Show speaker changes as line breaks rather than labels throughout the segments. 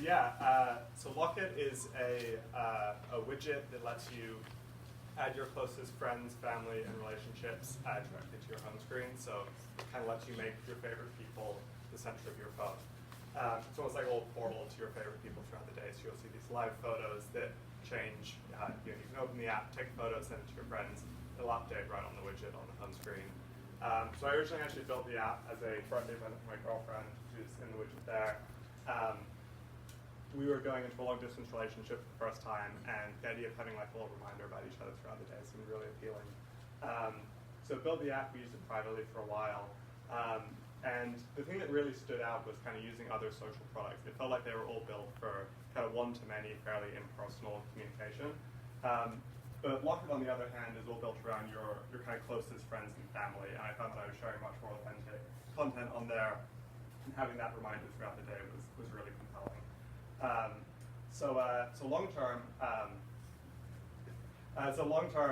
So Locket is a widget that lets you add your closest friends, family, and relationships directly to your home screen. So it kind of lets you make your favorite people the center of your phone. It's almost like a little portal to your favorite people throughout the day. So you'll see these live photos that change. You can open the app, take photos, send it to your friends. It'll update right on the widget on the home screen. So I originally actually built the app as a friendly event for my girlfriend, who's in the widget there. We were going into a long-distance relationship for the first time, and the idea of having like a little reminder about each other throughout the day seemed really appealing. So built the app, we used it privately for a while, and the thing that really stood out was kind of using other social products. It felt like they were all built for kind of one-to-many, fairly impersonal communication. But Locket, on the other hand, is all built around your kind of closest friends and family, and I found that I was sharing much more authentic content on there, and having that reminder throughout the day was really compelling. So long term,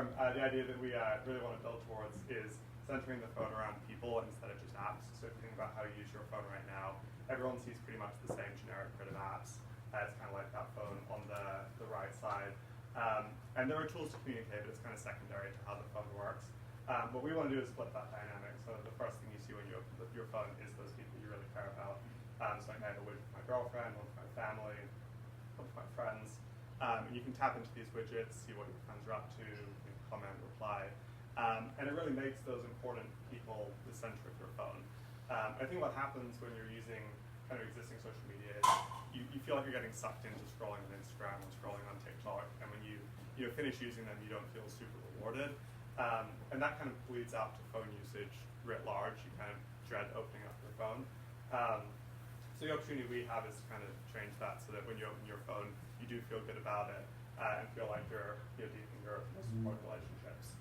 the idea that we really want to build towards is centering the phone around people instead of just apps. So if you think about how you use your phone right now, everyone sees pretty much the same generic grid of apps. It's kind of like that phone on the right side. And there are tools to communicate, but it's kind of secondary to how the phone works. What we want to do is flip that dynamic. So the first thing you see when you open your phone is those people you really care about. So I have a widget for my girlfriend, one for my family, one for my friends. And you can tap into these widgets, see what your friends are up to, comment, reply. And it really makes those important people the center of your phone. I think what happens when you're using kind of existing social media is you feel like you're getting sucked into scrolling on Instagram or scrolling on TikTok, and when you finish using them, you don't feel super rewarded. And that kind of bleeds out to phone usage writ large. You kind of dread opening up your phone. So the opportunity we have is to kind of change that so that when you open your phone, you do feel good about it and feel like you're deepening your most important relationships.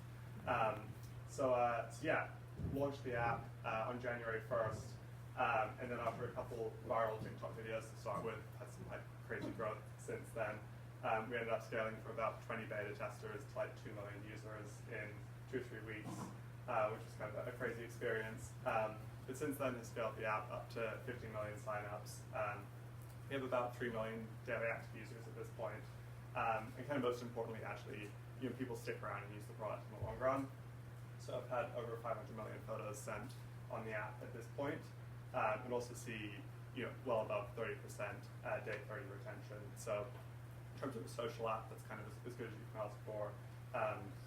Launched the app on January 1st, and then after a couple viral TikTok videos to start with, had some like crazy growth since then. We ended up scaling from about 20 beta testers to like 2 million users in 2 or 3 weeks, which was kind of a crazy experience. But since then, has scaled the app up to 50 million signups. We have about 3 million daily active users at this point. And kind of most importantly, actually, people stick around and use the product in the long run. So I've had over 500 million photos sent on the app at this point, and also see well above 30% day 30 retention. So in terms of a social app, that's kind of as good as you can ask for,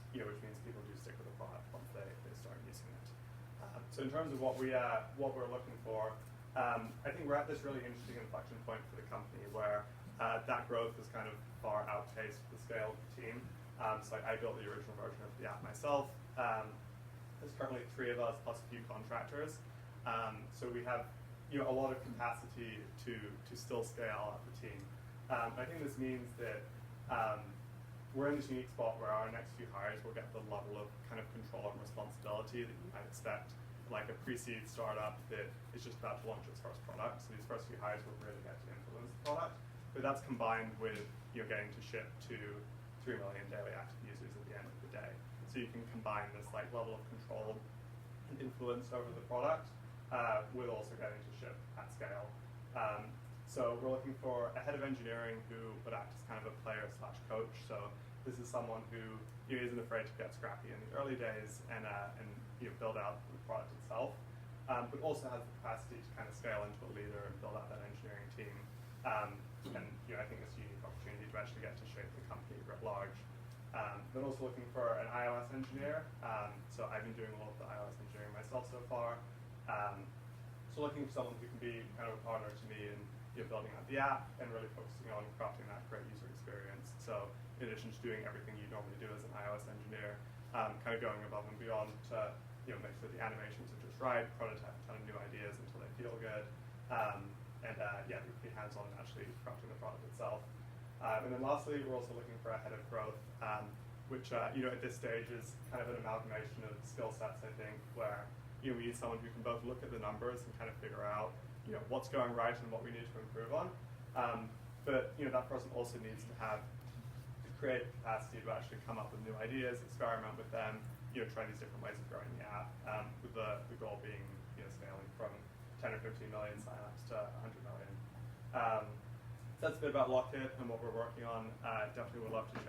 which means people do stick with the product once they start using it. So in terms of what we're looking for, I think we're at this really interesting inflection point for the company where that growth has kind of far outpaced the scale of the team. So I built the original version of the app myself. There's currently 3 of us plus a few contractors. So we have a lot of capacity to still scale up the team. I think this means that we're in this unique spot where our next few hires will get the level of kind of control and responsibility that you might expect like a pre-seed startup that is just about to launch its first product. So these first few hires will really get to influence the product. But that's combined with getting to ship to 3 million daily active users at the end of the day. So you can combine this like level of control and influence over the product with also getting to ship at scale. So we're looking for a head of engineering who would act as kind of a player/coach. So this is someone who isn't afraid to get scrappy in the early days and build out the product itself, but also has the capacity to kind of scale into a leader and build out that engineering team. I think it's a unique opportunity to actually get to shape the company writ large. Then also looking for an iOS engineer. So I've been doing a lot of the iOS engineering myself so far. So looking for someone who can be kind of a partner to me in building out the app and really focusing on crafting that great user experience. So in addition to doing everything you normally do as an iOS engineer, kind of going above and beyond to make sure the animations are just right, prototype a ton of new ideas until they feel good, be hands-on and actually crafting the product itself. And then lastly, we're also looking for a head of growth, which at this stage is kind of an amalgamation of skill sets, I think, where we need someone who can both look at the numbers and kind of figure out what's going right and what we need to improve on. But that person also needs to have the creative capacity to actually come up with new ideas, experiment with them, try these different ways of growing the app, with the goal being scaling from 10 or 15 million signups to 100 million. So that's a bit about Locket and what we're working on. Definitely would love to chat.